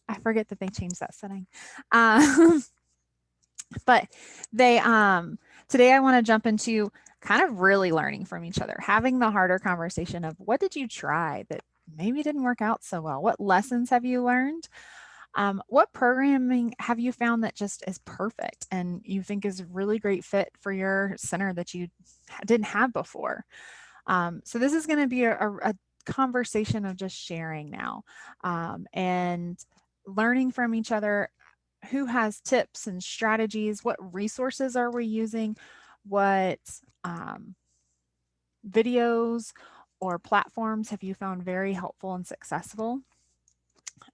I forget that they changed that setting. But they today I want to jump into kind of really learning from each other, having the harder conversation of what did you try that maybe didn't work out so well? What lessons have you learned? What programming have you found that just is perfect and you think is a really great fit for your center that you didn't have before? So this is going to be a conversation of just sharing now, and learning from each other. Who has tips and strategies? What resources are we using? What videos or platforms have you found very helpful and successful?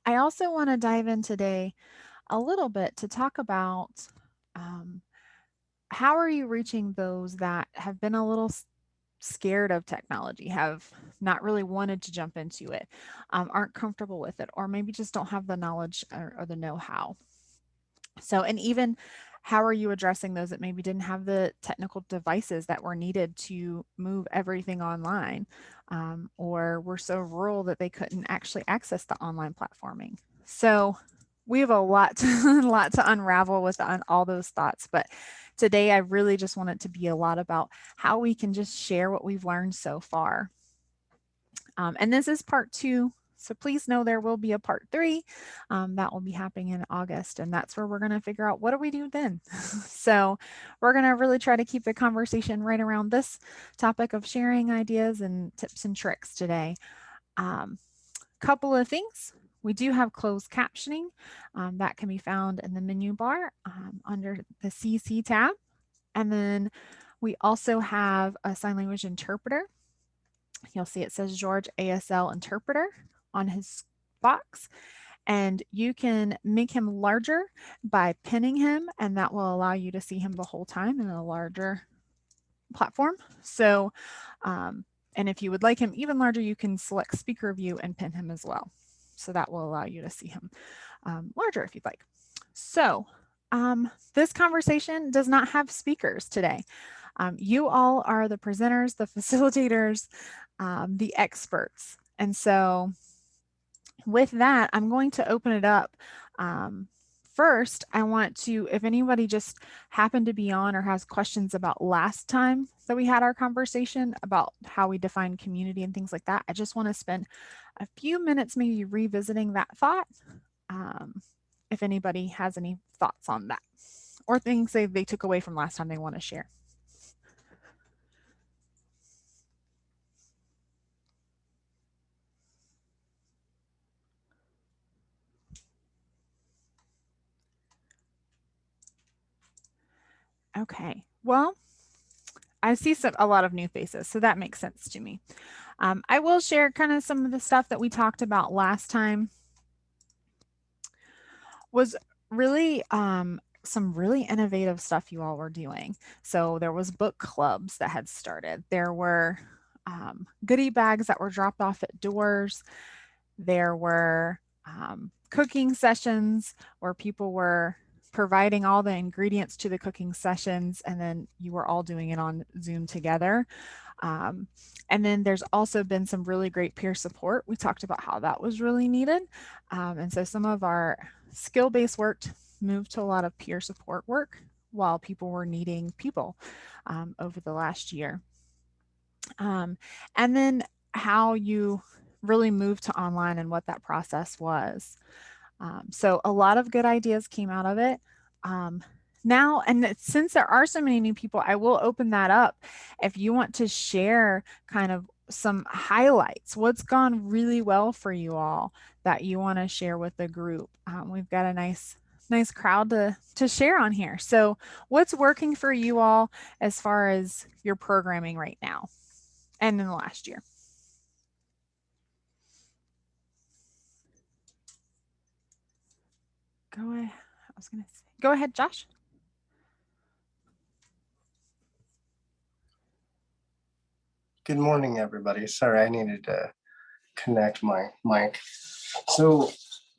I also want to dive in today a little bit to talk about um, how are you reaching those that have been a little scared of technology, have not really wanted to jump into it, aren't comfortable with it, or maybe just don't have the knowledge or the know-how. So, and even how are you addressing those that maybe didn't have the technical devices that were needed to move everything online, or were so rural that they couldn't actually access the online platforming? So we have a lot to, lot to unravel with all those thoughts, but today I really just want it to be a lot about how we can just share what we've learned so far. And this is part 2. So please know there will be a part 3 that will be happening in August. And that's where we're going to figure out what do we do then. So we're going to really try to keep the conversation right around this topic of sharing ideas and tips and tricks today. Couple of things. We do have closed captioning that can be found in the menu bar under the CC tab. And then we also have a sign language interpreter. You'll see it says George ASL interpreter on his box, and you can make him larger by pinning him, and that will allow you to see him the whole time in a larger platform. So, and if you would like him even larger, you can select speaker view and pin him as well. So that will allow you to see him larger if you'd like. So this conversation does not have speakers today. You all are the presenters, the facilitators, the experts. And so with that, I'm going to open it up. First, I want to, if anybody just happened to be on or has questions about last time that we had our conversation about how we define community and things like that, I just want to spend a few minutes maybe revisiting that thought. If anybody has any thoughts on that or things they took away from last time they want to share. Okay, well, I see a lot of new faces, so that makes sense to me. I will share kind of some of the stuff that we talked about last time. Was really some really innovative stuff you all were doing. So there was book clubs that had started. There were goodie bags that were dropped off at doors. There were cooking sessions where people were providing all the ingredients to the cooking sessions, and then you were all doing it on Zoom together. And then there's also been some really great peer support. We talked about how that was really needed. And so some of our skill-based work moved to a lot of peer support work while people were needing people over the last year. And then how you really moved to online and what that process was. So a lot of good ideas came out of it. Now, and since there are so many new people, I will open that up. If you want to share kind of some highlights, what's gone really well for you all that you want to share with the group. We've got a nice crowd to share on here. So what's working for you all as far as your programming right now and in the last year? Go ahead. I was going to say, go ahead, Josh. Good morning, everybody. Sorry, I needed to connect my mic. So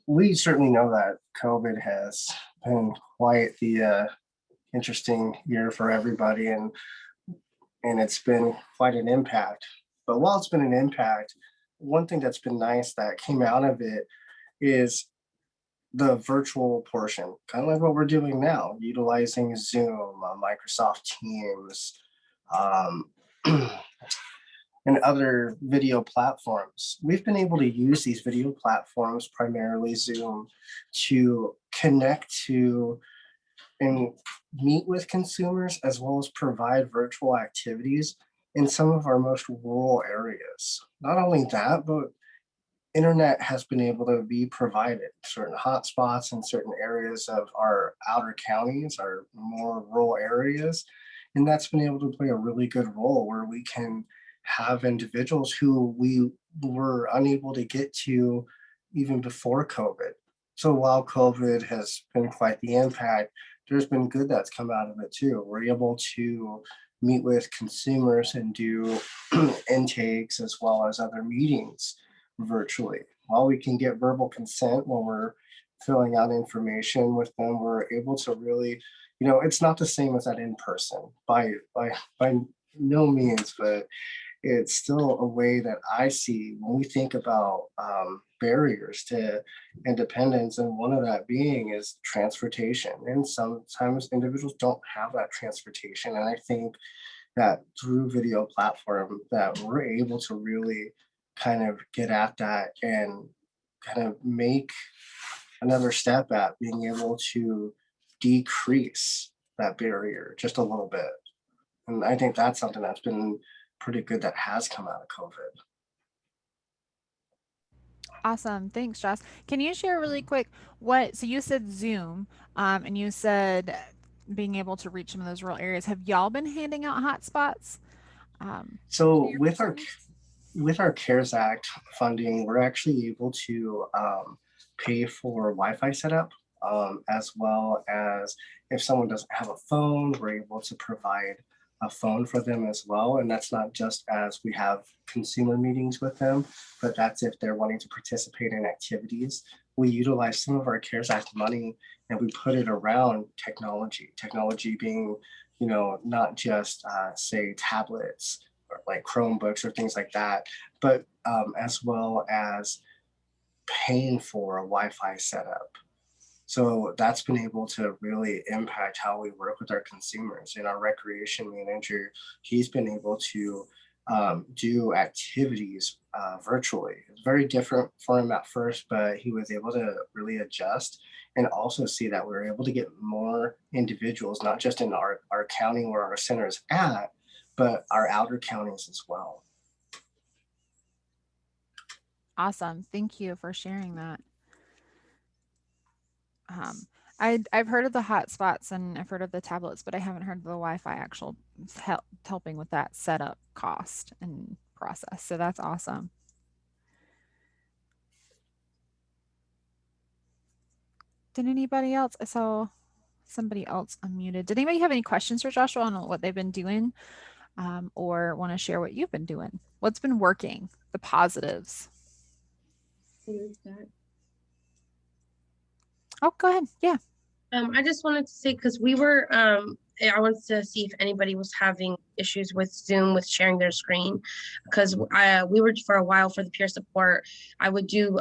we certainly know that COVID has been quite the interesting year for everybody, and it's been quite an impact. But while it's been an impact, one thing that's been nice that came out of it is the virtual portion, kind of like what we're doing now, utilizing Zoom, Microsoft Teams, um, and other video platforms. We've been able to use these video platforms, primarily Zoom, to connect to and meet with consumers as well as provide virtual activities in some of our most rural areas. Not only that, but internet has been able to be provided certain hotspots in certain areas of our outer counties, our more rural areas, and that's been able to play a really good role where we can have individuals who we were unable to get to even before COVID. So while COVID has been quite the impact, there's been good that's come out of it too. We're able to meet with consumers and do intakes as well as other meetings virtually. While we can get verbal consent when we're filling out information with them, we're able to really, it's not the same as that in person by no means, but it's still a way that I see when we think about barriers to independence, and one of that being is transportation. And sometimes individuals don't have that transportation, and I think that through video platform that we're able to really kind of get at that and kind of make another step at being able to decrease that barrier just a little bit. And I think that's something that's been pretty good that has come out of COVID. Awesome. Thanks, Joss. Can you share really quick so you said Zoom, and you said being able to reach some of those rural areas. Have y'all been handing out hotspots to So your consumers? with our CARES Act funding, we're actually able to pay for Wi-Fi setup, as well as if someone doesn't have a phone, we're able to provide a phone for them as well. And that's not just as we have consumer meetings with them, but that's if they're wanting to participate in activities. We utilize some of our CARES Act money and we put it around technology being, not just say tablets or like Chromebooks or things like that, but as well as paying for a Wi-Fi setup. So that's been able to really impact how we work with our consumers. And our recreation manager, he's been able to do activities virtually. It's very different for him at first, but he was able to really adjust and also see that we were able to get more individuals, not just in our county where our center is at, but our outer counties as well. Awesome. Thank you for sharing that. Um, I've heard of the hotspots and I've heard of the tablets, but I haven't heard of the Wi-Fi actual helping with that setup cost and process. So that's awesome. Did anybody else? I saw somebody else unmuted. Did anybody have any questions for Joshua on what they've been doing, or want to share what you've been doing? What's been working? The positives. Oh, go ahead. Yeah. I just wanted to say because I wanted to see if anybody was having issues with Zoom with sharing their screen, because we were for a while for the peer support. I would do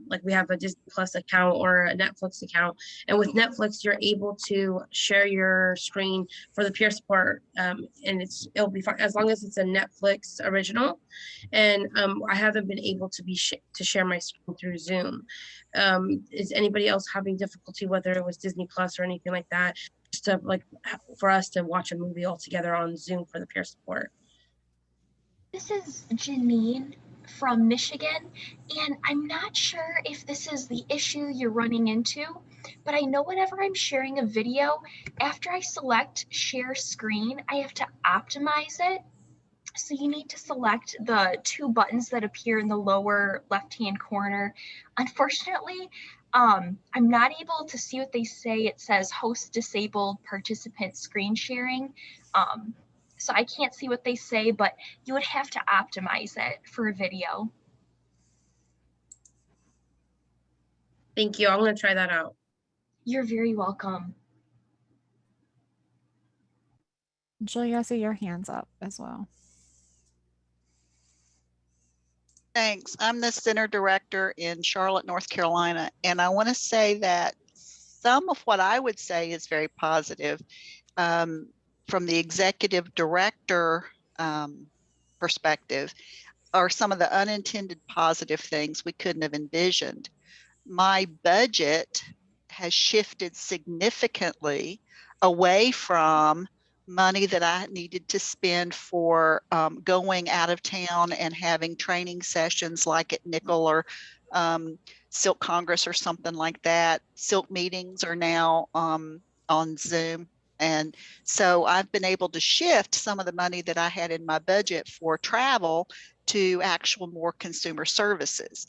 like we have a Disney Plus account or a Netflix account, and with Netflix you're able to share your screen for the peer support, and it'll be fine as long as it's a Netflix original, and I haven't been able to to share my screen through Zoom. Is anybody else having difficulty, whether it was Disney Plus or anything like that, just to like for us to watch a movie all together on Zoom for the peer support? This is Janine from Michigan, and I'm not sure if this is the issue you're running into, but I know whenever I'm sharing a video, after I select share screen, I have to optimize it. So you need to select the two buttons that appear in the lower left-hand corner. Unfortunately, I'm not able to see what they say. It says host disabled participant screen sharing. Um, so I can't see what they say, but you would have to optimize it for a video. Thank you. I'm going to try that out. You're very welcome. Julia, I see your hands up as well. Thanks. I'm the center director in Charlotte, North Carolina, and I want to say that some of what I would say is very positive. From the executive director perspective, are some of the unintended positive things we couldn't have envisioned. My budget has shifted significantly away from money that I needed to spend for going out of town and having training sessions like at Nickel or Silk Congress or something like that. Silk meetings are now on Zoom. And so I've been able to shift some of the money that I had in my budget for travel to actual more consumer services.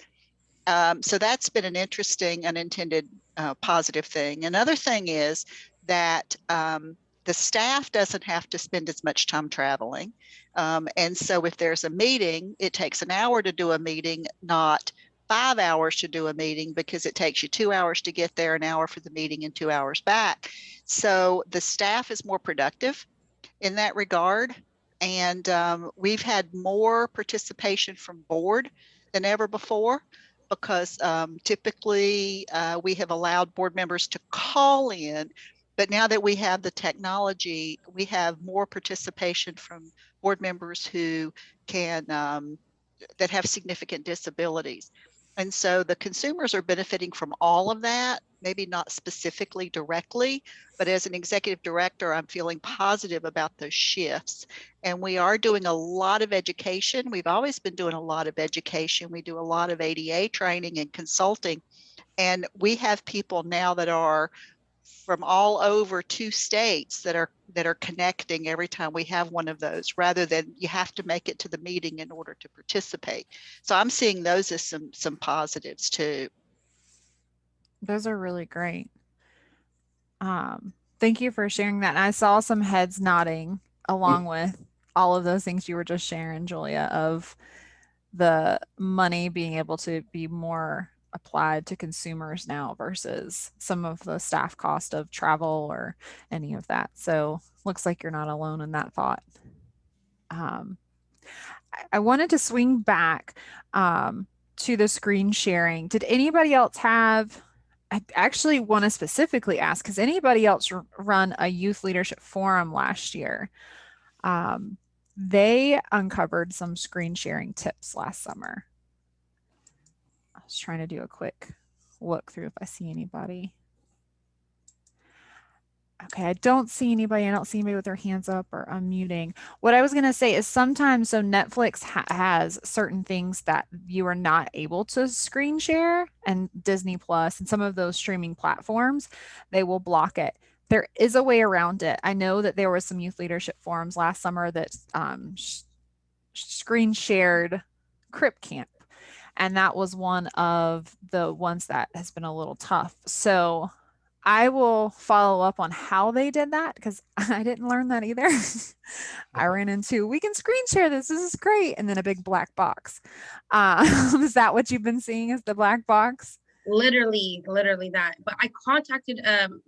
So that's been an interesting unintended positive thing. Another thing is that the staff doesn't have to spend as much time traveling. And so if there's a meeting, it takes an hour to do a meeting, not 5 hours to do a meeting, because it takes you 2 hours to get there, an hour for the meeting, and 2 hours back. So the staff is more productive in that regard. And we've had more participation from board than ever before, because typically we have allowed board members to call in. But now that we have the technology, we have more participation from board members who can, that have significant disabilities. And so the consumers are benefiting from all of that, maybe not specifically directly, but as an executive director, I'm feeling positive about those shifts. And we are doing a lot of education. We've always been doing a lot of education. We do a lot of ADA training and consulting. And we have people now that are from all over 2 states that are connecting every time we have one of those, rather than you have to make it to the meeting in order to participate. So I'm seeing those as some positives too. Those are really great. Thank you for sharing that. And I saw some heads nodding along with all of those things you were just sharing, Julia, of the money being able to be more applied to consumers now versus some of the staff cost of travel or any of that. So looks like you're not alone in that thought. I wanted to swing back to the screen sharing. Did anybody else have, I actually want to specifically ask, has anybody else run a youth leadership forum last year? They uncovered some screen sharing tips last summer. I was trying to do a quick look through if I see anybody. Okay, I don't see anybody. I don't see anybody with their hands up or unmuting. What I was going to say is sometimes, so Netflix has certain things that you are not able to screen share, and Disney Plus and some of those streaming platforms, they will block it. There is a way around it. I know that there was some youth leadership forums last summer that screen shared Crip Camp. And that was one of the ones that has been a little tough. So I will follow up on how they did that, because I didn't learn that either. I ran into, we can screen share this. This is great. And then a big black box. Is that what you've been seeing, is the black box? Literally that. But I contacted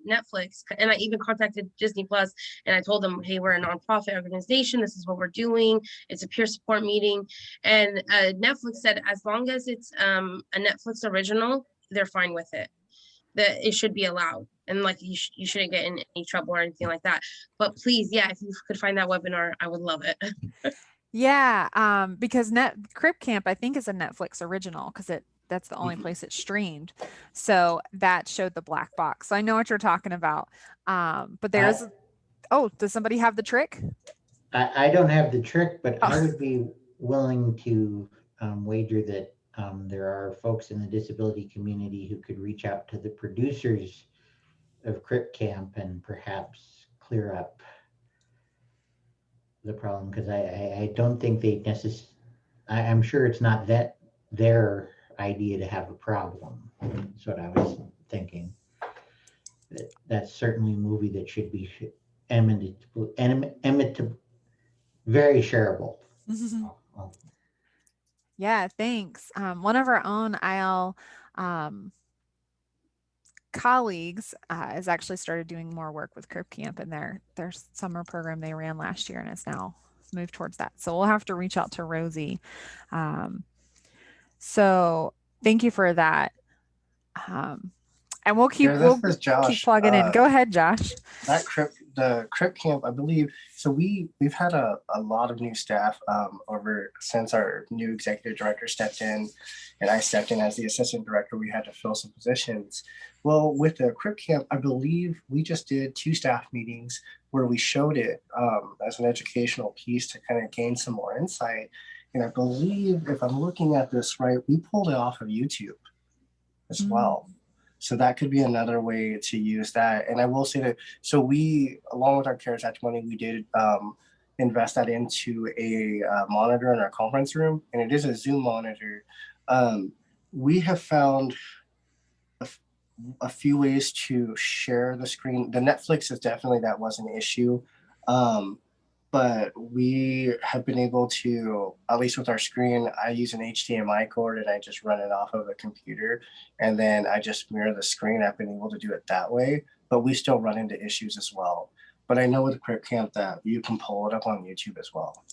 Netflix, and I even contacted Disney Plus, and I told them, hey, we're a nonprofit organization, this is what we're doing, it's a peer support meeting. And Netflix said as long as it's a Netflix original, they're fine with it, that it should be allowed, and like you shouldn't get in any trouble or anything like that. But please, yeah, if you could find that webinar, I would love it. Yeah, because Crip Camp, I think, is a Netflix original, because that's the only place it's streamed. So that showed the black box. So I know what you're talking about. But there's, oh, does somebody have the trick? I don't have the trick, but I would be willing to wager that there are folks in the disability community who could reach out to the producers of Crip Camp and perhaps clear up the problem, because I don't think they necessarily, I'm sure it's not that their idea to have a problem. That's what I was thinking. That's certainly a movie that should be very shareable. Yeah, thanks. One of our own IL colleagues has actually started doing more work with Crip Camp in their summer program they ran last year, and has now moved towards that. So we'll have to reach out to Rosie. So thank you for that. And we'll keep Yeah, this is keep Josh. plugging in. Go ahead, Josh. The crypt camp, I believe. So we've had a lot of new staff over since our new executive director stepped in, and I stepped in as the assistant director. We had to fill some positions. Well, with the crypt camp, I believe we just did 2 staff meetings where we showed it as an educational piece to kind of gain some more insight. And I believe, if I'm looking at this right, we pulled it off of YouTube as well. So that could be another way to use that. And I will say that, so we, along with our CARES Act money, we did invest that into a monitor in our conference room, and it is a Zoom monitor. We have found a few ways to share the screen. The Netflix is definitely, that was an issue. But we have been able to, at least with our screen, I use an HDMI cord and I just run it off of a computer, and then I just mirror the screen. I've been able to do it that way, but we still run into issues as well. But I know with Crypt Camp that you can pull it up on YouTube as well.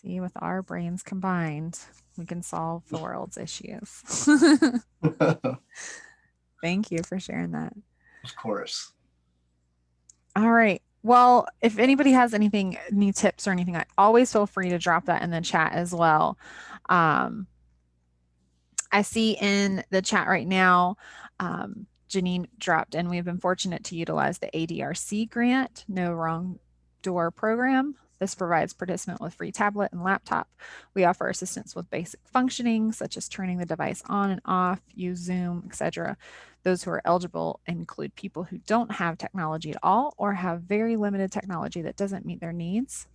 See, with our brains combined, we can solve the world's issues. Thank you for sharing that. Of course. All right. Well, if anybody has anything, any tips or anything, always feel free to drop that in the chat as well. I see in the chat right now, Janine dropped in, we've been fortunate to utilize the ADRC grant, No Wrong Door program. This provides participant with free tablet and laptop. We offer assistance with basic functioning, such as turning the device on and off, use Zoom, etc. Those who are eligible include people who don't have technology at all or have very limited technology that doesn't meet their needs.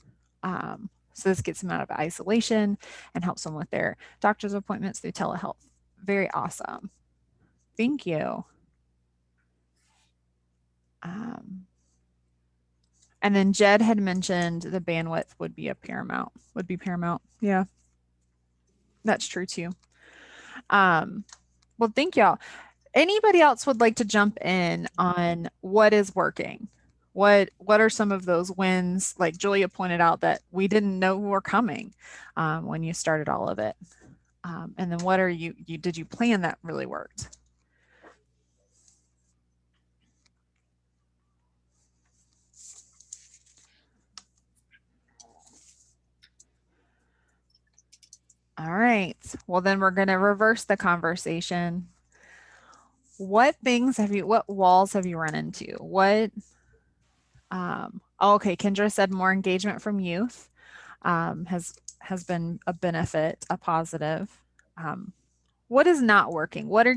So this gets them out of isolation and helps them with their doctor's appointments through telehealth. Very awesome. Thank you. And then Jed had mentioned the bandwidth would be paramount. Yeah, that's true too. Well, thank y'all. Anybody else would like to jump in on what is working? What are some of those wins? Like Julia pointed out that we didn't know were coming when you started all of it. And then what are you did you plan that really worked? All right. Well, then we're going to reverse the conversation. What walls have you run into? Okay, Kendra said more engagement from youth has been a benefit, a positive. What is not working? Where are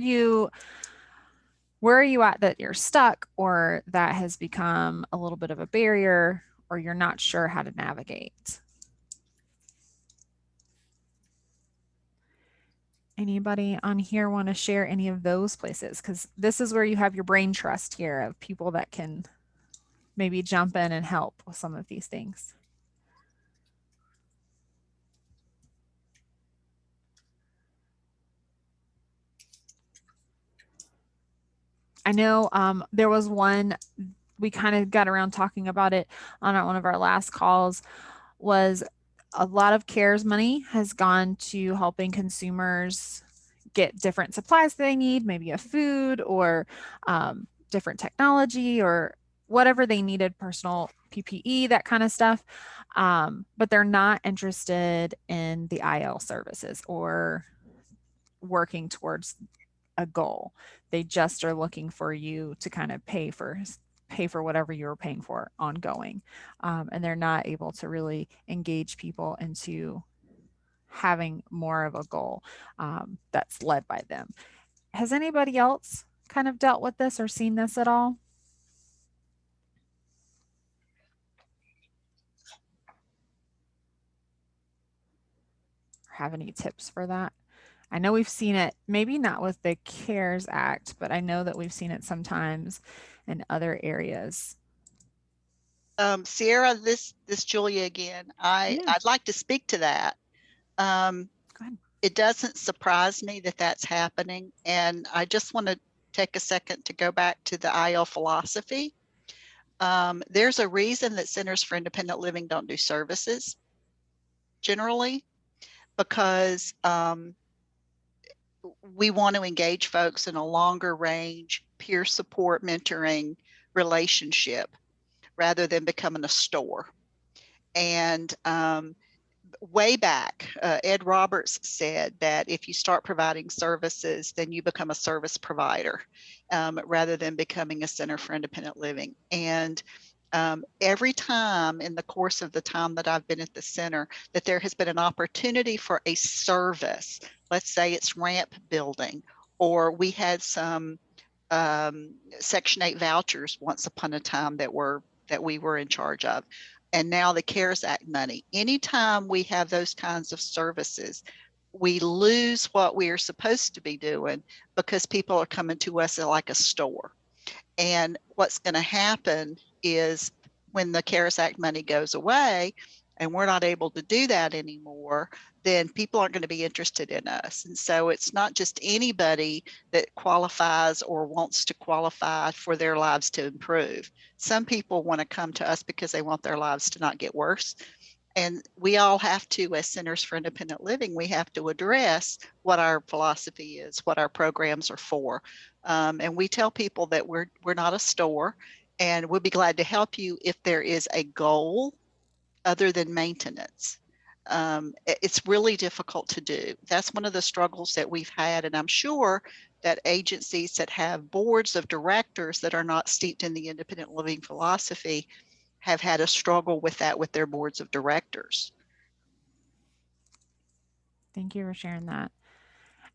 you at that you're stuck or that has become a little bit of a barrier or you're not sure how to navigate? Anybody on here want to share any of those places? Because this is where you have your brain trust here of people that can maybe jump in and help with some of these things. I know there was one, we kind of got around talking about it on one of our last calls, was a lot of CARES money has gone to helping consumers get different supplies they need, maybe a food or different technology or whatever they needed, personal PPE, that kind of stuff. But they're not interested in the IL services or working towards a goal. They just are looking for you to kind of pay for whatever you're paying for ongoing. And they're not able to really engage people into having more of a goal that's led by them. Has anybody else kind of dealt with this or seen this at all? Have any tips for that? I know we've seen it, maybe not with the CARES Act, but I know that we've seen it sometimes in other areas. Sierra, this Julia again. I'd like to speak to that. Go ahead. It doesn't surprise me that that's happening. And I just want to take a second to go back to the IL philosophy. There's a reason that Centers for Independent Living don't do services generally. because we want to engage folks in a longer range peer support mentoring relationship rather than becoming a store. And way back, Ed Roberts said that if you start providing services, then you become a service provider rather than becoming a center for independent living. And every time in the course of the time that I've been at the center, that there has been an opportunity for a service, let's say it's ramp building, or we had some Section 8 vouchers once upon a time that we were in charge of. And now the CARES Act money. Anytime we have those kinds of services, we lose what we are supposed to be doing because people are coming to us like a store. And what's going to happen is when the CARES Act money goes away and we're not able to do that anymore, then people aren't going to be interested in us. And so it's not just anybody that qualifies or wants to qualify for their lives to improve. Some people want to come to us because they want their lives to not get worse. And we all have to, as Centers for Independent Living, we have to address what our philosophy is, what our programs are for. And we tell people that we're not a store, and we'll be glad to help you if there is a goal other than maintenance. It's really difficult to do. That's one of the struggles that we've had, and I'm sure that agencies that have boards of directors that are not steeped in the independent living philosophy have had a struggle with that with their boards of directors. Thank you for sharing that.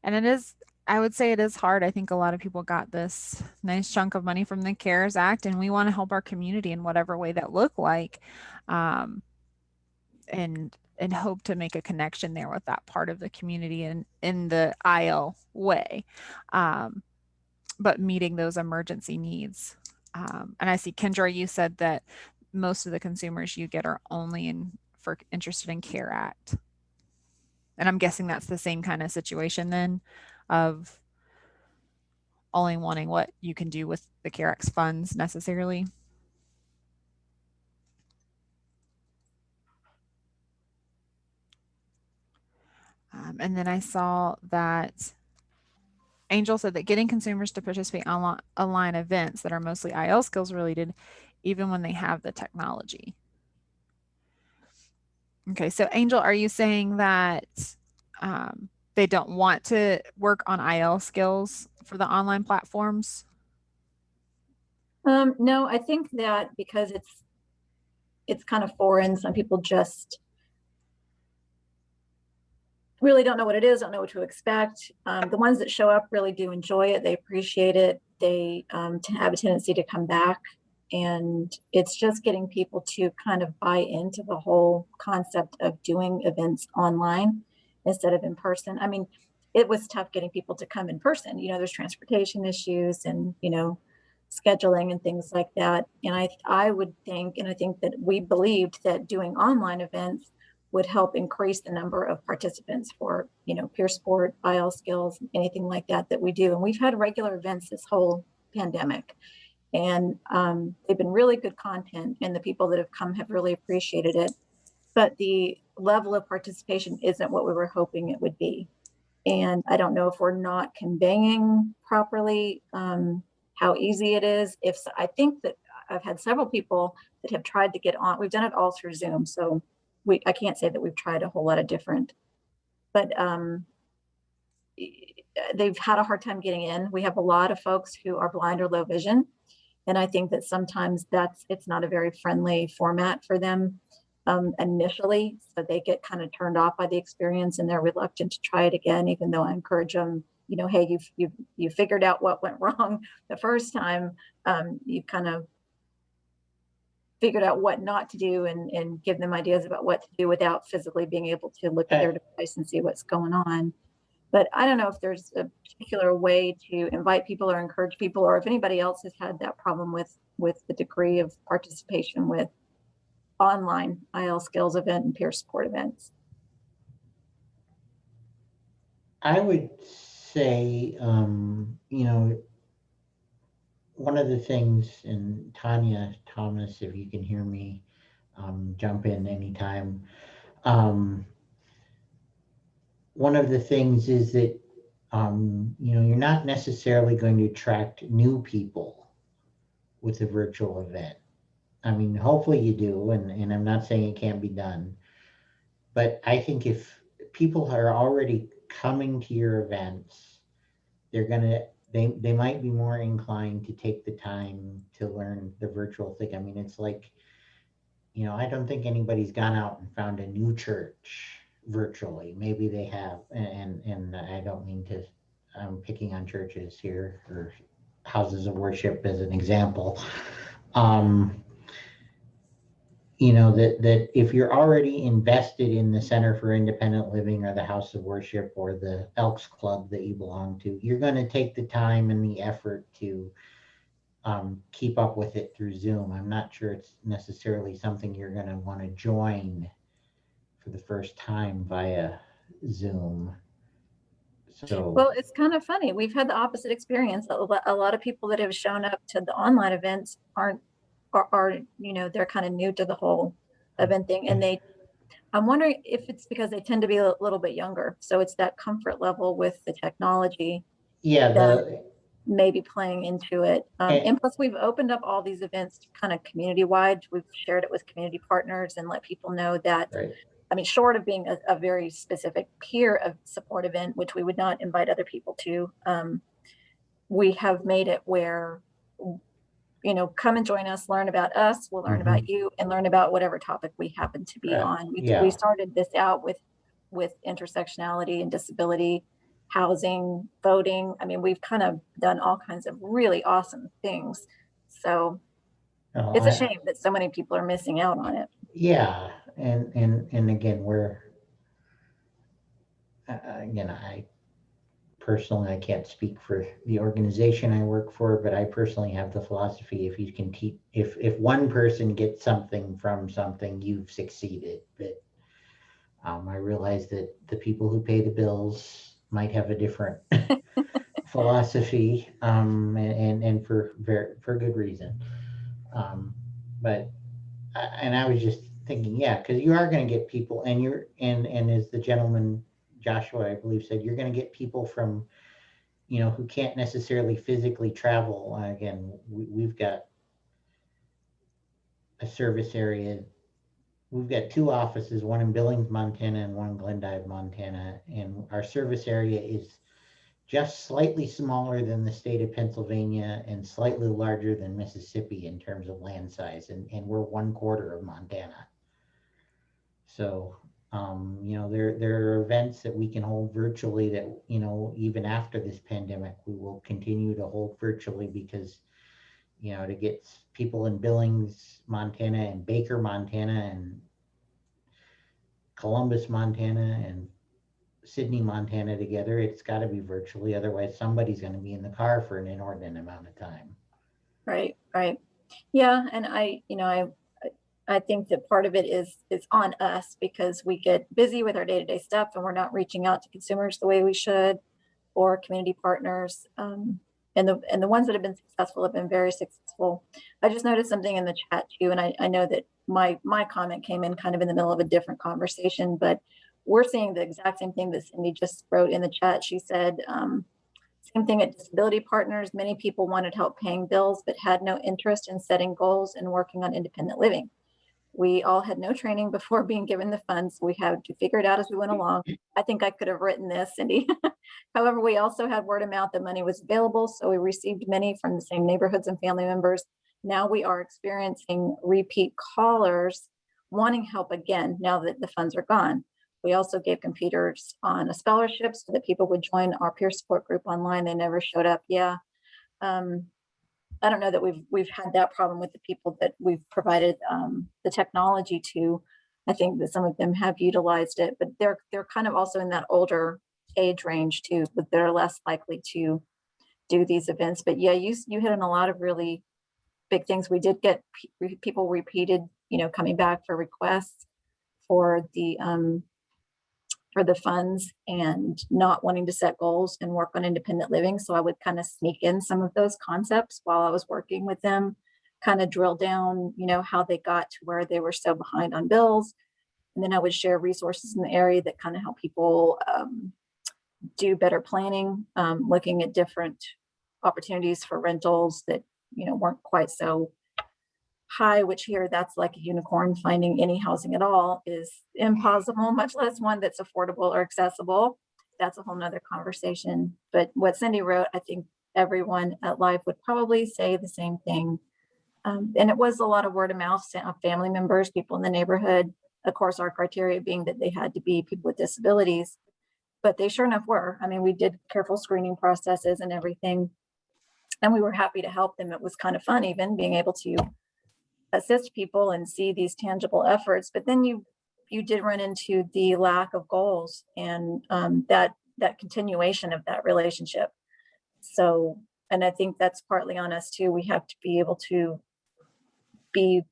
And it is, I would say it is hard. I think a lot of people got this nice chunk of money from the CARES Act, and we want to help our community in whatever way that look like, um, and hope to make a connection there with that part of the community in the IL way, but meeting those emergency needs. And I see, Kendra, you said that most of the consumers you get are only interested in CARE Act. And I'm guessing that's the same kind of situation then, of only wanting what you can do with the CAREX funds necessarily. And then I saw that Angel said that getting consumers to participate in online events that are mostly IL skills related, even when they have the technology. Okay, so Angel, are you saying that they don't want to work on IL skills for the online platforms? No, I think that because it's kind of foreign, some people just really don't know what it is, don't know what to expect. The ones that show up really do enjoy it. They appreciate it. They have a tendency to come back. And it's just getting people to kind of buy into the whole concept of doing events online instead of in person. I mean, it was tough getting people to come in person. You know, there's transportation issues and, you know, scheduling and things like that. And I would think, and I think that we believed that doing online events would help increase the number of participants for, you know, peer sport, IL skills, anything like that that we do. And we've had regular events this whole pandemic. And they've been really good content, and the people that have come have really appreciated it. But the level of participation isn't what we were hoping it would be. And I don't know if we're not conveying properly how easy it is. I think that I've had several people that have tried to get on. We've done it all through Zoom, so I can't say that we've tried a whole lot of different, but they've had a hard time getting in. We have a lot of folks who are blind or low vision, and I think that sometimes it's not a very friendly format for them initially, so they get kind of turned off by the experience and they're reluctant to try it again, even though I encourage them, you know, hey, you've figured out what went wrong the first time. You kind of figured out what not to do and give them ideas about what to do without physically being able to look at their device and see what's going on. But I don't know if there's a particular way to invite people or encourage people, or if anybody else has had that problem with the degree of participation with online IL skills event and peer support events. I would say, you know, one of the things, and Tanya Thomas, if you can hear me, jump in anytime. one of the things is that, you're not necessarily going to attract new people with a virtual event. I mean, hopefully you do, and I'm not saying it can't be done, but I think if people are already coming to your events, they might be more inclined to take the time to learn the virtual thing. I mean, it's like, I don't think anybody's gone out and found a new church virtually. Maybe they have, and I don't mean to, I'm picking on churches here or houses of worship as an example. That if you're already invested in the Center for Independent Living or the House of Worship or the Elks Club that you belong to, you're going to take the time and the effort to keep up with it through Zoom. I'm not sure it's necessarily something you're going to want to join for the first time via Zoom. So, well, it's kind of funny. We've had the opposite experience. A lot of people that have shown up to the online events are they're kind of new to the whole event thing. And I'm wondering if it's because they tend to be a little bit younger. So it's that comfort level with the technology. Yeah, that may be playing into it. And plus we've opened up all these events kind of community wide. We've shared it with community partners and let people know that, right. I mean, short of being a very specific peer of support event, which we would not invite other people to, we have made it where, come and join us, learn about us, we'll learn about you, and learn about whatever topic we happen to be on. We started this out with intersectionality and disability, housing, voting. I mean, we've kind of done all kinds of really awesome things. So it's a shame that so many people are missing out on it. Yeah, and again, I personally, I can't speak for the organization I work for, but I personally have the philosophy: if you can teach, if one person gets something from something, you've succeeded. But I realize that the people who pay the bills might have a different philosophy, and for good reason. But I was just thinking, yeah, because you are going to get people, and as the gentleman Joshua, I believe, said, you're going to get people from, who can't necessarily physically travel. Again, we've got a service area. We've got two offices, one in Billings, Montana, and one in Glendive, Montana. And our service area is just slightly smaller than the state of Pennsylvania and slightly larger than Mississippi in terms of land size. And we're 1/4 of Montana. So, there are events that we can hold virtually that, even after this pandemic, we will continue to hold virtually because, to get people in Billings, Montana, and Baker, Montana, and Columbus, Montana, and Sydney, Montana together, it's got to be virtually. Otherwise, somebody's going to be in the car for an inordinate amount of time. Right. Yeah. And I think that part of it is on us because we get busy with our day-to-day stuff and we're not reaching out to consumers the way we should, or community partners. And the ones that have been successful have been very successful. I just noticed something in the chat too, and I know that my comment came in kind of in the middle of a different conversation, but we're seeing the exact same thing that Cindy just wrote in the chat. She said, same thing at disability partners. Many people wanted help paying bills, but had no interest in setting goals and working on independent living. We all had no training before being given the funds. We had to figure it out as we went along. I think I could have written this, Cindy. However, we also had word of mouth that money was available. So we received many from the same neighborhoods and family members. Now we are experiencing repeat callers wanting help again now that the funds are gone. We also gave computers on a scholarship so that people would join our peer support group online. They never showed up. Yeah. I don't know that we've had that problem with the people that we've provided the technology to. I think that some of them have utilized it, but they're kind of also in that older age range too, but they're less likely to do these events. But yeah, you hit on a lot of really big things. We did get people repeated, coming back for requests for the funds and not wanting to set goals and work on independent living. So I would kind of sneak in some of those concepts while I was working with them, kind of drill down, how they got to where they were so behind on bills. And then I would share resources in the area that kind of help people do better planning, looking at different opportunities for rentals that, weren't quite so high, which here that's like a unicorn. Finding any housing at all is impossible, much less one that's affordable or accessible. That's a whole nother conversation. But what Cindy wrote, I think everyone at Life would probably say the same thing. And it was a lot of word of mouth, family members, people in the neighborhood. Of course, our criteria being that they had to be people with disabilities, but they sure enough were. I mean, we did careful screening processes and everything, and we were happy to help them. It was kind of fun, even being able to assist people and see these tangible efforts. But then you did run into the lack of goals and that continuation of that relationship. So, and I think that's partly on us too. We have to be able to be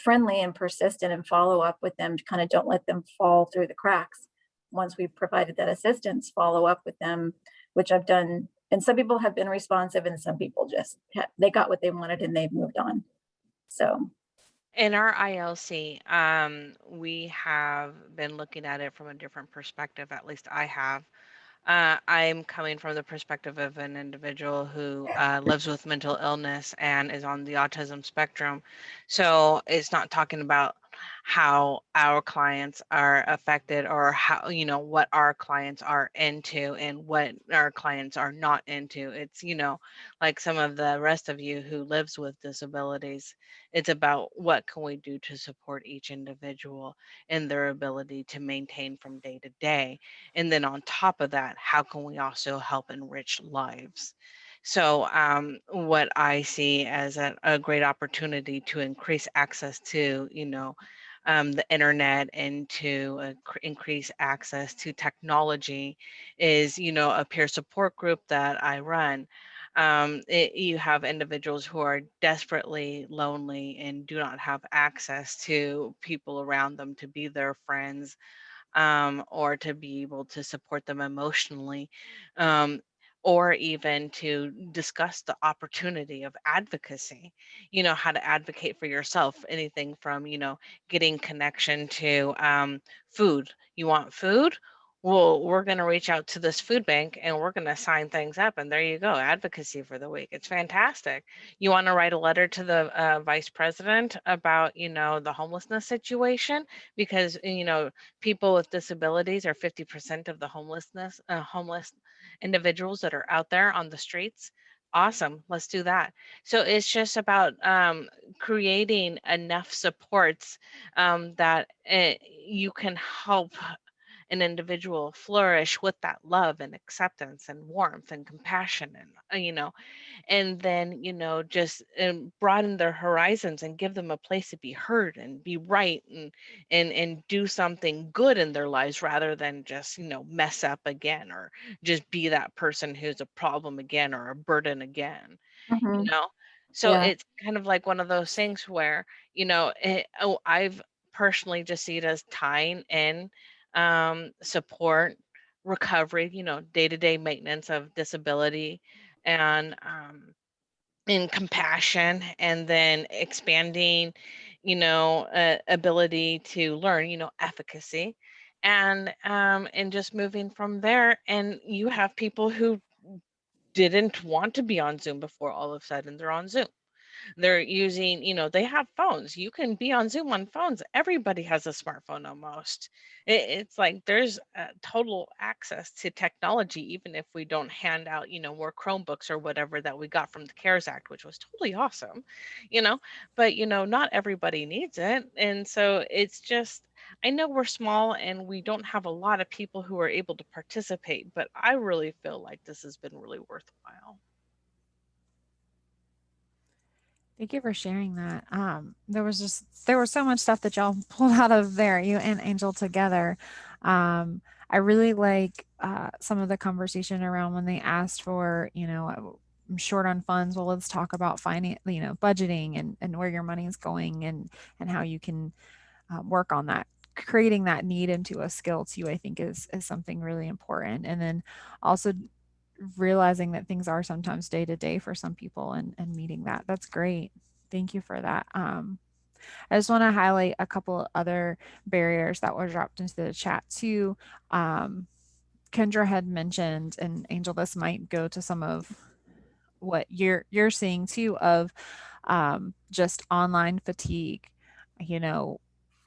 friendly and persistent and follow up with them. Kind of don't let them fall through the cracks. Once we've provided that assistance, follow up with them, which I've done. And some people have been responsive, and some people just they got what they wanted and they've moved on. So In our ILC, we have been looking at it from a different perspective. At least I have. I'm coming from the perspective of an individual who lives with mental illness and is on the autism spectrum. So it's not talking about how our clients are affected or how, what our clients are into and what our clients are not into. It's, like some of the rest of you who lives with disabilities, it's about what can we do to support each individual in their ability to maintain from day to day. And then on top of that, how can we also help enrich lives? So, what I see as a great opportunity to increase access to, the internet and to increase access to technology is, a peer support group that I run. You have individuals who are desperately lonely and do not have access to people around them to be their friends, or to be able to support them emotionally, um, or even to discuss the opportunity of advocacy, how to advocate for yourself, anything from, getting connection to food. You want food? Well, we're going to reach out to this food bank and we're going to sign things up. And there you go, advocacy for the week. It's fantastic. You want to write a letter to the vice president about, the homelessness situation, because, people with disabilities are 50% of the homeless individuals that are out there on the streets. Awesome, let's do that. So it's just about creating enough supports that you can help an individual flourish with that love and acceptance and warmth and compassion, and and then just broaden their horizons and give them a place to be heard and be right, and do something good in their lives, rather than just mess up again, or just be that person who's a problem again or a burden again, you mhm, know so yeah. it's kind of like one of those things where I've personally just see it as tying in support, recovery, day-to-day maintenance of disability, and in compassion, and then expanding, ability to learn, efficacy, and just moving from there. And you have people who didn't want to be on Zoom before, all of a sudden they're on Zoom. They're using, they have phones. You can be on Zoom on phones. Everybody has a smartphone almost. It's like there's total access to technology, even if we don't hand out, more Chromebooks or whatever that we got from the CARES Act, which was totally awesome, you know, but, not everybody needs it. And so it's just, I know we're small and we don't have a lot of people who are able to participate, but I really feel like this has been really worthwhile. Thank you for sharing that. There was so much stuff that y'all pulled out of there, you and Angel together. I really like some of the conversation around when they asked for, I'm short on funds. Well, let's talk about budgeting and where your money is going, and how you can work on that. Creating that need into a skill too, I think is something really important. And then also realizing that things are sometimes day to day for some people, and meeting that. That's great. Thank you for that. I just want to highlight a couple of other barriers that were dropped into the chat too. Kendra had mentioned, and Angel, this might go to some of what you're seeing too, of just online fatigue, you know,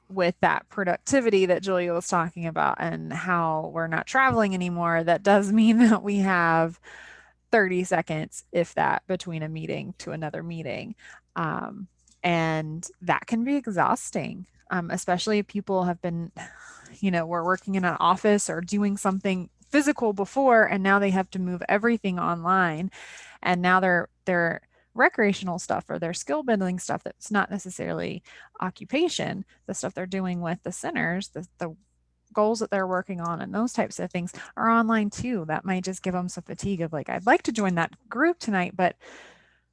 with that productivity that Julia was talking about and how we're not traveling anymore. That does mean that we have 30 seconds, if that, between a meeting to another meeting. And that can be exhausting, especially if people have been, we're working in an office or doing something physical before, and now they have to move everything online. And now they're recreational stuff or their skill building stuff that's not necessarily occupation, the stuff they're doing with the centers, the goals that they're working on and those types of things are online too. That might just give them some fatigue of like, I'd like to join that group tonight, but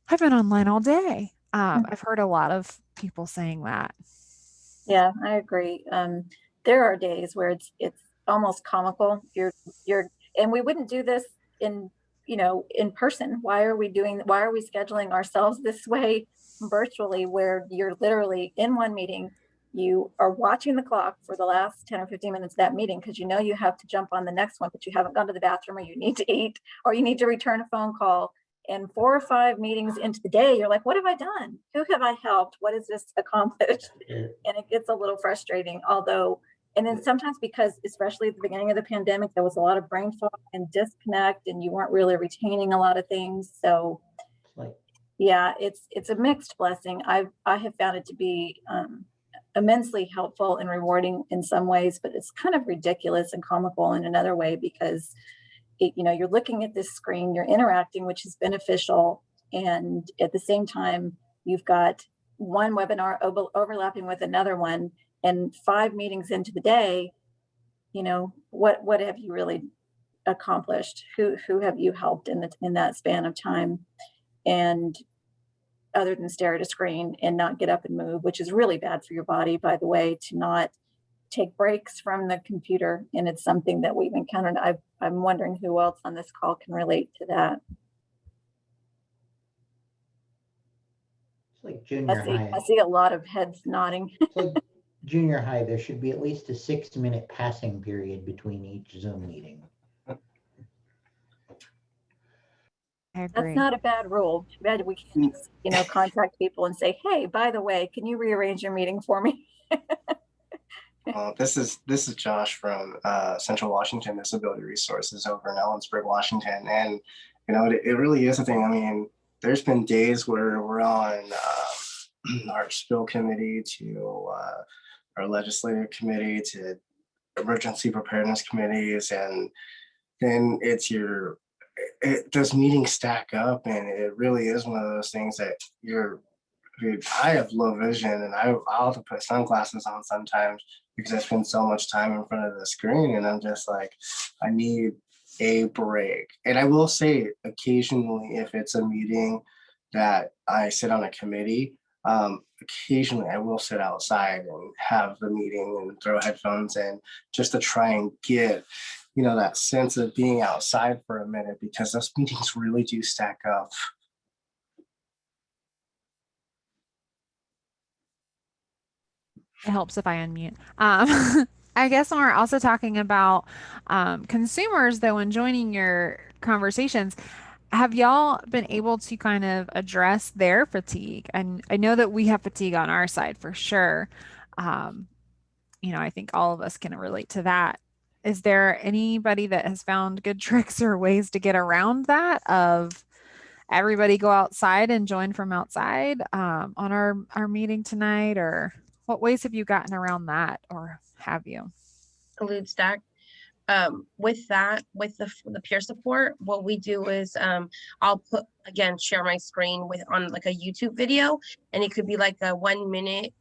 I've been online all day. I've heard a lot of people saying that. Yeah, I agree. There are days where it's almost comical. And we wouldn't do this in person. Why are we scheduling ourselves this way virtually, where you're literally in one meeting, you are watching the clock for the last 10 or 15 minutes of that meeting because you have to jump on the next one, but you haven't gone to the bathroom, or you need to eat, or you need to return a phone call. And 4 or 5 meetings into the day, you're like, what have I done? Who have I helped? What has this accomplished? And it gets a little frustrating, and then sometimes, because especially at the beginning of the pandemic, there was a lot of brain fog and disconnect, and you weren't really retaining a lot of things. So yeah, it's a mixed blessing. I have found it to be immensely helpful and rewarding in some ways, but it's kind of ridiculous and comical in another way, because you're looking at this screen, you're interacting, which is beneficial, and at the same time, you've got one webinar overlapping with another one, and 5 meetings into the day, what have you really accomplished? Who have you helped in that span of time? And other than stare at a screen and not get up and move, which is really bad for your body, by the way, to not take breaks from the computer. And it's something that we've encountered. I'm wondering who else on this call can relate to that. It's like junior high. I see a lot of heads nodding. It's like junior high. There should be at least a 6-minute passing period between each Zoom meeting. I agree. That's not a bad rule. Too bad we can't just, contact people and say, hey, by the way, can you rearrange your meeting for me? This is Josh from Central Washington Disability Resources over in Ellensburg, Washington, and it really is a thing. I mean, there's been days where we're on our spill committee to our legislative committee to emergency preparedness committees, and then those meetings stack up, and it really is one of those things that I have low vision, and I'll have to put sunglasses on sometimes because I spend so much time in front of the screen, and I'm just like, I need a break. And I will say, occasionally, if it's a meeting that I sit on a committee, occasionally I will sit outside and have the meeting and throw headphones in just to try and get that sense of being outside for a minute, because those meetings really do stack up. It helps if I unmute. I guess when we're also talking about consumers, though, and joining your conversations, have y'all been able to kind of address their fatigue? And I know that we have fatigue on our side for sure. I think all of us can relate to that. Is there anybody that has found good tricks or ways to get around that, of everybody go outside and join from outside on our meeting tonight? Or what ways have you gotten around that, or have you? Lead stack. With the peer support, what we do is I'll share my screen on like a YouTube video, and it could be like a 1 minute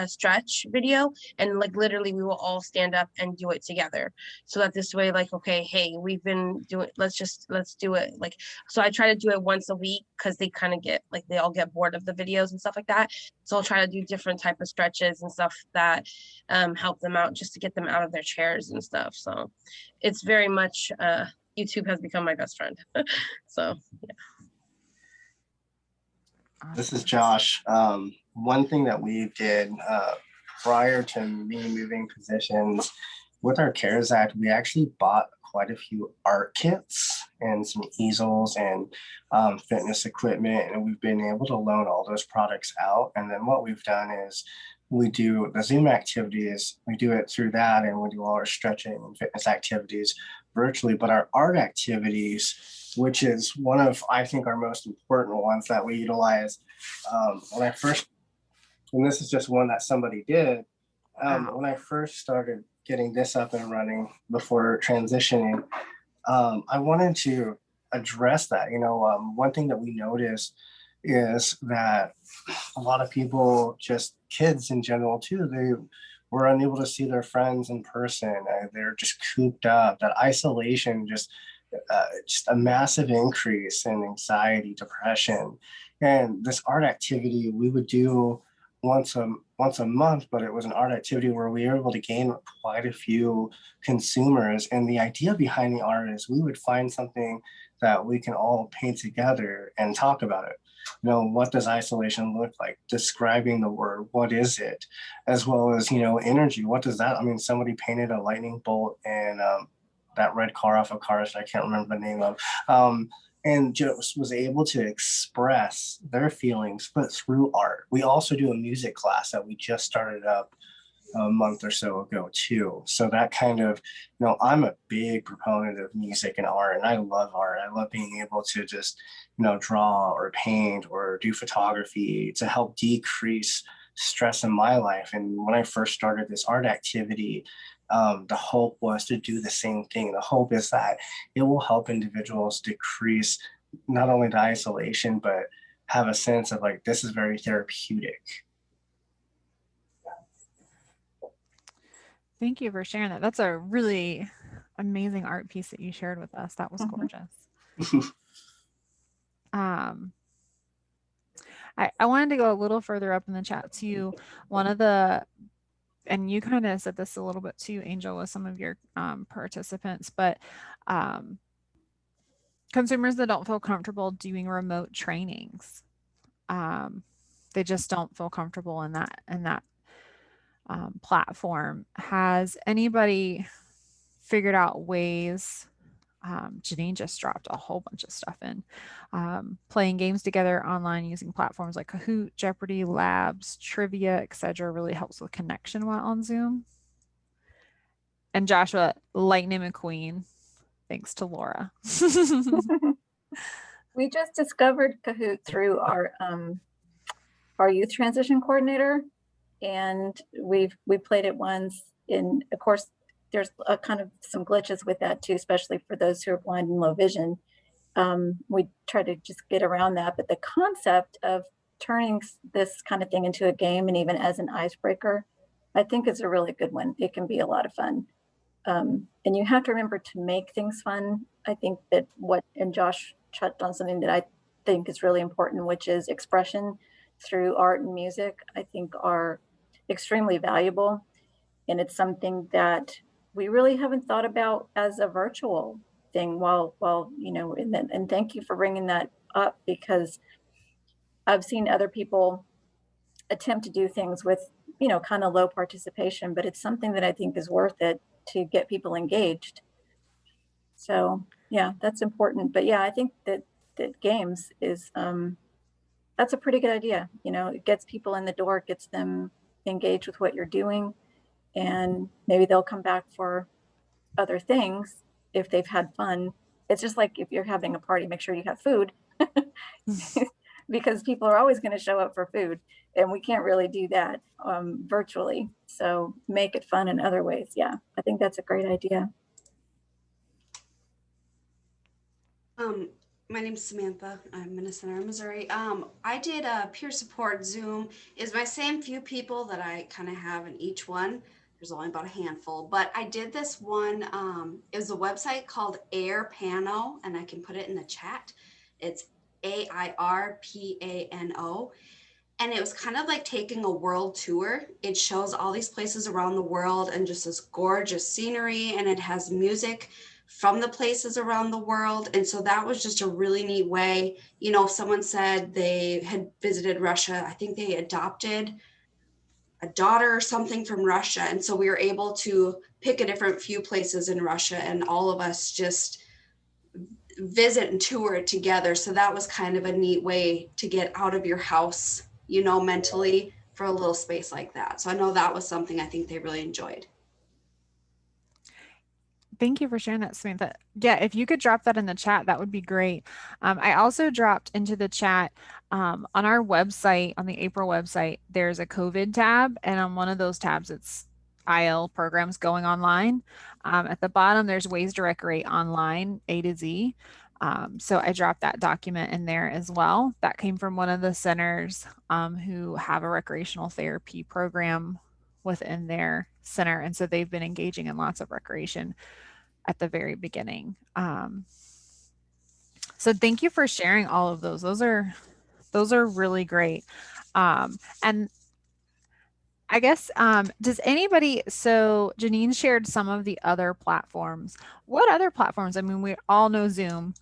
stretch video, and like literally we will all stand up and do it together, so that this way, like, okay, hey, we've been doing, let's do it. Like, so I try to do it once a week, because they kind of they all get bored of the videos and stuff like that. So I'll try to do different type of stretches and stuff that help them out, just to get them out of their chairs and stuff. So it's very much YouTube has become my best friend. So yeah. This is Josh. one thing that we did prior to me moving positions with our CARES Act, we actually bought quite a few art kits and some easels and fitness equipment, and we've been able to loan all those products out. And then what we've done is we do the Zoom activities, we do it through that, and we do all our stretching and fitness activities virtually. But our art activities, which is one of, I think, our most important ones that we utilize. And this is just one that somebody did, when I first started getting this up and running before transitioning, I wanted to address that. One thing that we noticed is that a lot of people, just kids in general too, they were unable to see their friends in person. They're just cooped up. That isolation, just a massive increase in anxiety, depression. And this art activity we would do once a month, but it was an art activity where we were able to gain quite a few consumers. And the idea behind the art is we would find something that we can all paint together and talk about it. What does isolation look like? Describing the word, what is it? As well as, energy. What does that? I mean, somebody painted a lightning bolt and that red car off of Cars that I can't remember the name of. And just was able to express their feelings, but through art. We also do a music class that we just started up a month or so ago too. So that kind of, I'm a big proponent of music and art, and I love art. I love being able to just, draw or paint or do photography to help decrease stress in my life. And when I first started this art activity, the hope was to do the same thing. The hope is that it will help individuals decrease not only the isolation, but have a sense of like, this is very therapeutic. Thank you for sharing that. That's a really amazing art piece that you shared with us. That was gorgeous. I wanted to go a little further up in the chat to one of the, and you kind of said this a little bit too, Angel, with some of your participants, but consumers that don't feel comfortable doing remote trainings, they just don't feel comfortable in that platform. Has anybody figured out ways? Janine just dropped a whole bunch of stuff in. Playing games together online using platforms like Kahoot, Jeopardy, Labs, Trivia, etc. really helps with connection while on Zoom. And Joshua, Lightning McQueen, thanks to Laura. We just discovered Kahoot through our youth transition coordinator, and we played it once. And of course, there's a kind of some glitches with that too, especially for those who are blind and low vision. We try to just get around that, but the concept of turning this kind of thing into a game and even as an icebreaker, I think is a really good one. It can be a lot of fun. And you have to remember to make things fun. I think that and Josh touched on something that I think is really important, which is expression through art and music, I think are extremely valuable. And it's something that we really haven't thought about as a virtual thing and thank you for bringing that up, because I've seen other people attempt to do things with, kind of low participation, but it's something that I think is worth it to get people engaged. So yeah, that's important. But yeah, I think that games is, that's a pretty good idea. It gets people in the door, gets them engaged with what you're doing, and maybe they'll come back for other things if they've had fun. It's just like if you're having a party, make sure you have food because people are always going to show up for food, and we can't really do that virtually. So make it fun in other ways. Yeah, I think that's a great idea. My name is Samantha. I'm in Center, Missouri. I did a peer support Zoom. Is my same few people that I kind of have in each one. There's only about a handful, but I did this one. It was a website called AirPano, and I can put it in the chat. It's AIRPANO. And it was kind of like taking a world tour. It shows all these places around the world and just this gorgeous scenery, and it has music from the places around the world. And so that was just a really neat way. You know, if someone said they had visited Russia, I think they adopted a daughter or something from Russia. And so we were able to pick a different few places in Russia, and all of us just visit and tour it together. So that was kind of a neat way to get out of your house, you know, mentally for a little space like that. So I know that was something I think they really enjoyed. Thank you for sharing that, Samantha. Yeah, if you could drop that in the chat, that would be great. I also dropped into the chat on our website, on the April website, there's a COVID tab, and on one of those tabs, it's IL programs going online. At the bottom, there's ways to recreate online, A to Z. So I dropped that document in there as well. That came from one of the centers who have a recreational therapy program within their center. And so they've been engaging in lots of recreation at the very beginning. So thank you for sharing all of those. Those are really great. And I guess, does anybody, so Janine shared some of the other platforms. What other platforms? I mean, we all know Zoom.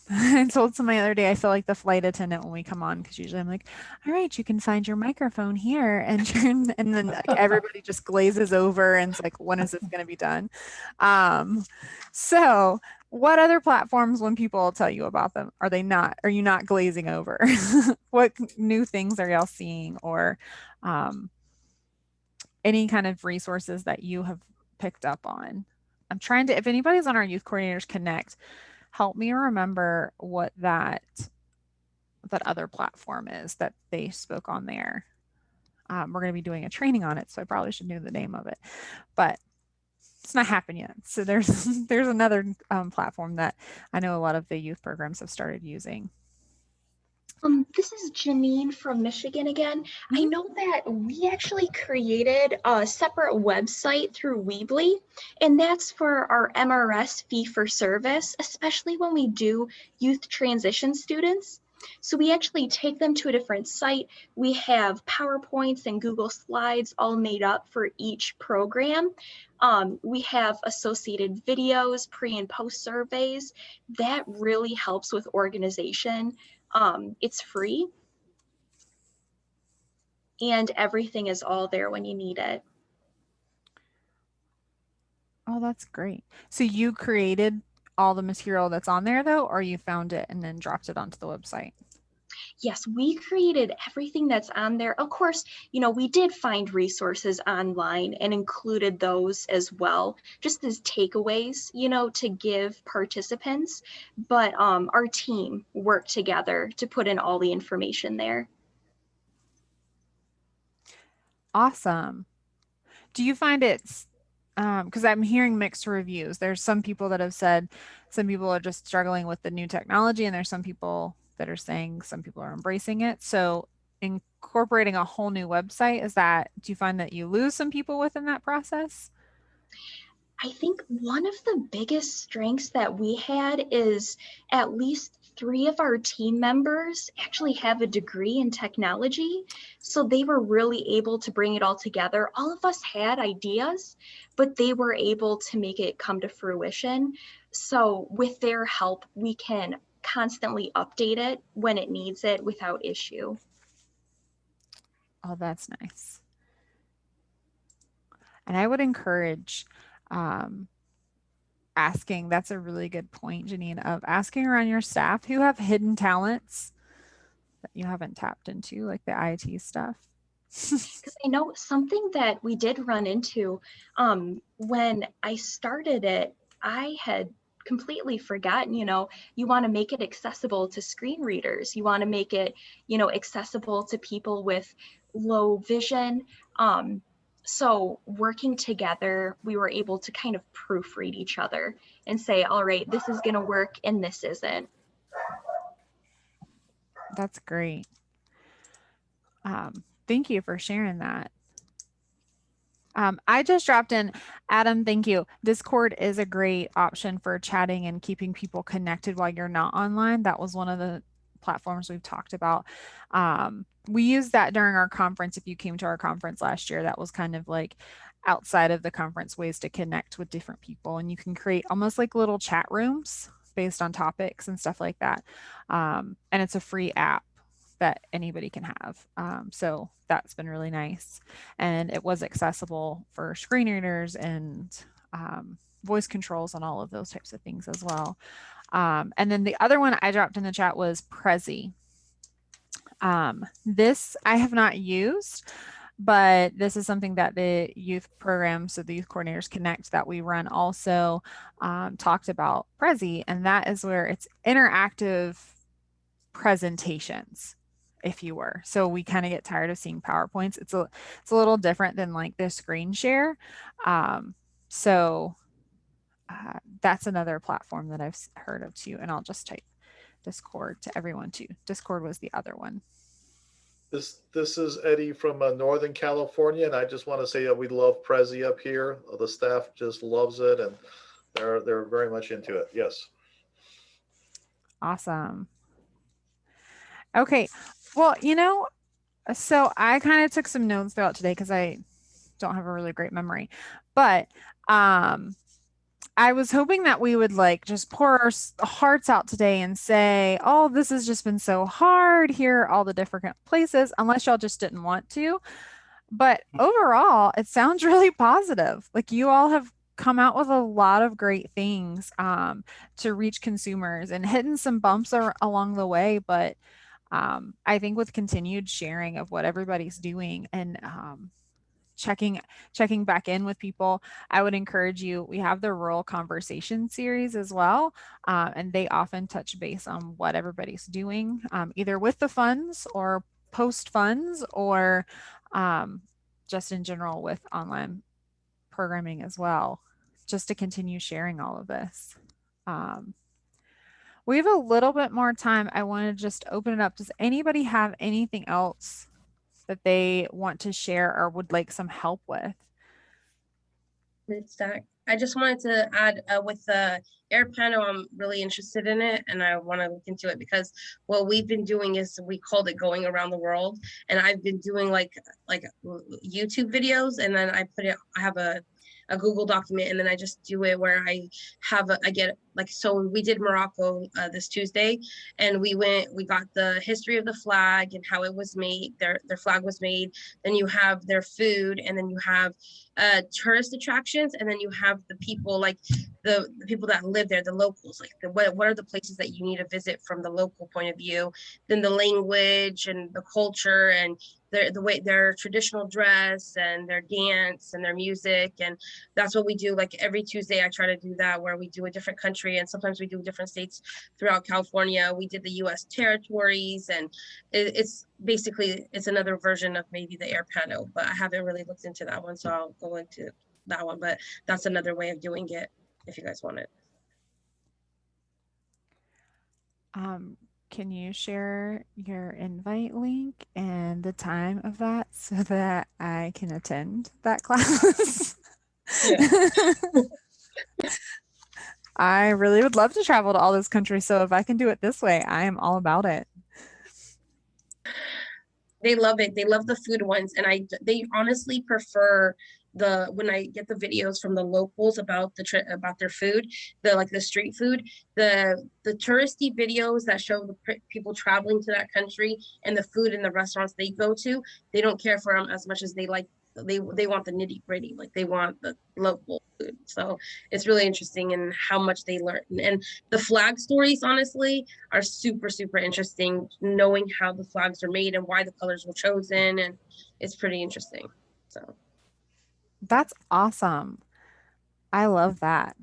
I told somebody the other day, I feel like the flight attendant when we come on, because usually I'm like, all right, you can find your microphone here, and and then like, everybody just glazes over and it's like, when is this going to be done? So what other platforms, when people tell you about them, are you not glazing over? What new things are y'all seeing, or any kind of resources that you have picked up on? I'm trying to, if anybody's on our Youth Coordinators Connect, help me remember what that other platform is that they spoke on there. We're going to be doing a training on it, so I probably should know the name of it, but it's not happened yet. So there's another platform that I know a lot of the youth programs have started using. This is Janine from Michigan again. I know that we actually created a separate website through Weebly, and that's for our MRS fee for service, especially when we do youth transition students. So we actually take them to a different site. We have PowerPoints and Google Slides all made up for each program. We have associated videos, pre and post surveys. That really helps with organization. It's free, and everything is all there when you need it. Oh, that's great. So you created all the material that's on there though, or you found it and then dropped it onto the website? Yes, we created everything that's on there. Of course, you know, we did find resources online and included those as well, just as takeaways, you know, to give participants. But our team worked together to put in all the information there. Awesome. Do you find it's, because I'm hearing mixed reviews. There's some people that have said some people are just struggling with the new technology, and there's some people that are saying some people are embracing it. So incorporating a whole new website, do you find that you lose some people within that process? I think one of the biggest strengths that we had is at least 3 of our team members actually have a degree in technology. So they were really able to bring it all together. All of us had ideas, but they were able to make it come to fruition. So with their help, we can constantly update it when it needs it without issue. Oh, that's nice. And I would encourage asking, that's a really good point, Janine, of asking around your staff who have hidden talents that you haven't tapped into, like the IT stuff. Because I know something that we did run into when I started it, I had completely forgotten, you know, you want to make it accessible to screen readers. You want to make it, you know, accessible to people with low vision. So working together, we were able to kind of proofread each other and say, all right, this is going to work and this isn't. That's great. Thank you for sharing that. I just dropped in, Adam, thank you. Discord is a great option for chatting and keeping people connected while you're not online. That was one of the platforms we've talked about. We used that during our conference. If you came to our conference last year, that was kind of like outside of the conference ways to connect with different people. And you can create almost like little chat rooms based on topics and stuff like that. And it's a free app that anybody can have. So that's been really nice. And it was accessible for screen readers and voice controls and all of those types of things as well. And then the other one I dropped in the chat was Prezi. This I have not used, but this is something that the youth programs, so the Youth Coordinators Connect that we run also talked about Prezi, and that is where it's interactive presentations, if you were. So we kind of get tired of seeing PowerPoints. It's a little different than like the screen share. That's another platform that I've heard of too, and I'll just type Discord to everyone too. Discord was the other one. This is Eddie from Northern California, and I just want to say that we love Prezi up here. The staff just loves it, and they're very much into it. Yes. Awesome. Okay. Well, so I kind of took some notes throughout today because I don't have a really great memory, but I was hoping that we would like just pour our hearts out today and say, oh, this has just been so hard. Here are all the different places, unless y'all just didn't want to. But overall, it sounds really positive. Like you all have come out with a lot of great things to reach consumers and hitting some bumps along the way. But I think with continued sharing of what everybody's doing and checking back in with people, I would encourage you. We have the Rural Conversation series as well, and they often touch base on what everybody's doing, either with the funds or post funds, or just in general with online programming as well, just to continue sharing all of this. We have a little bit more time. I want to just open it up. Does anybody have anything else that they want to share or would like some help with? I just wanted to add with the air panel, I'm really interested in it and I want to look into it because what we've been doing is we called it Going Around the World, and I've been doing like YouTube videos, and then I have a Google document, and then I just do it where I get like, so we did Morocco this Tuesday, and we got the history of the flag and how it was made, their flag was made. Then you have their food, and then you have tourist attractions, and then you have the people, like the people that live there, the locals, like what are the places that you need to visit from the local point of view, then the language and the culture and the way their traditional dress and their dance and their music. And that's what we do. Like every Tuesday I try to do that, where we do a different country, and sometimes we do different states throughout California. We did the US territories, and it's basically, it's another version of maybe the air panel, but I haven't really looked into that one, so I'll go into that one. But that's another way of doing it if you guys want it. Can you share your invite link and the time of that so that I can attend that class? I really would love to travel to all those countries, so if I can do it this way, I am all about it. They love it. They love the food ones, and they honestly prefer when I get the videos from the locals about about their food, the street food, the touristy videos that show the people traveling to that country and the food in the restaurants they go to. They don't care for them as much as they like. They want the nitty gritty, like they want the local food. So it's really interesting in how much they learn. And the flag stories, honestly, are super, super interesting, knowing how the flags are made and why the colors were chosen. And it's pretty interesting. So that's awesome. I love that.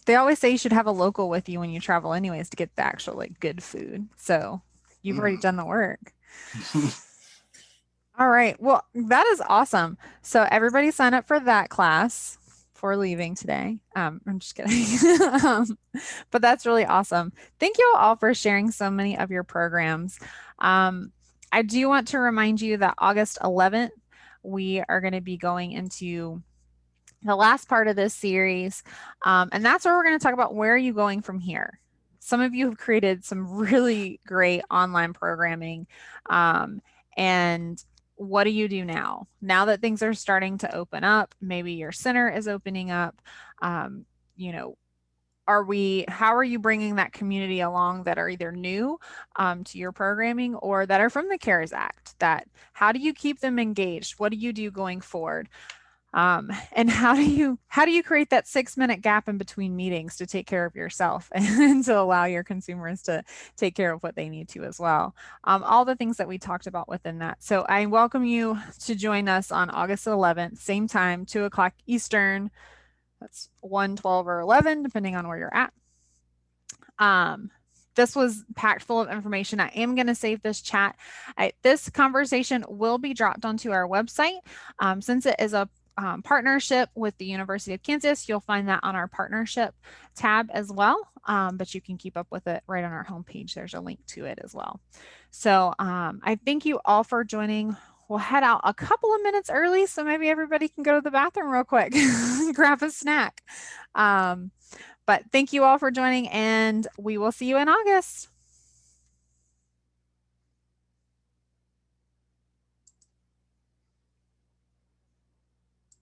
They always say you should have a local with you when you travel anyways to get the actual like good food. So you've already done the work. All right. Well, that is awesome. So everybody sign up for that class for leaving today. I'm just kidding. But that's really awesome. Thank you all for sharing so many of your programs. I do want to remind you that August 11th, we are going to be going into the last part of this series. And that's where we're going to talk about where are you going from here. Some of you have created some really great online programming. And what do you do now? Now that things are starting to open up, maybe your center is opening up, you know, how are you bringing that community along that are either new to your programming or that are from the CARES Act? How do you keep them engaged? What do you do going forward? And how do you create that 6-minute gap in between meetings to take care of yourself and to allow your consumers to take care of what they need to as well? All the things that we talked about within that. So I welcome you to join us on August 11th, same time, 2 o'clock Eastern. That's 1, 12, or 11, depending on where you're at. This was packed full of information. I am going to save this chat. This conversation will be dropped onto our website. Since it is a partnership with the University of Kansas, you'll find that on our partnership tab as well. But you can keep up with it right on our homepage. There's a link to it as well. So I thank you all for joining. We'll head out a couple of minutes early, so maybe everybody can go to the bathroom real quick, grab a snack. But thank you all for joining, and we will see you in August.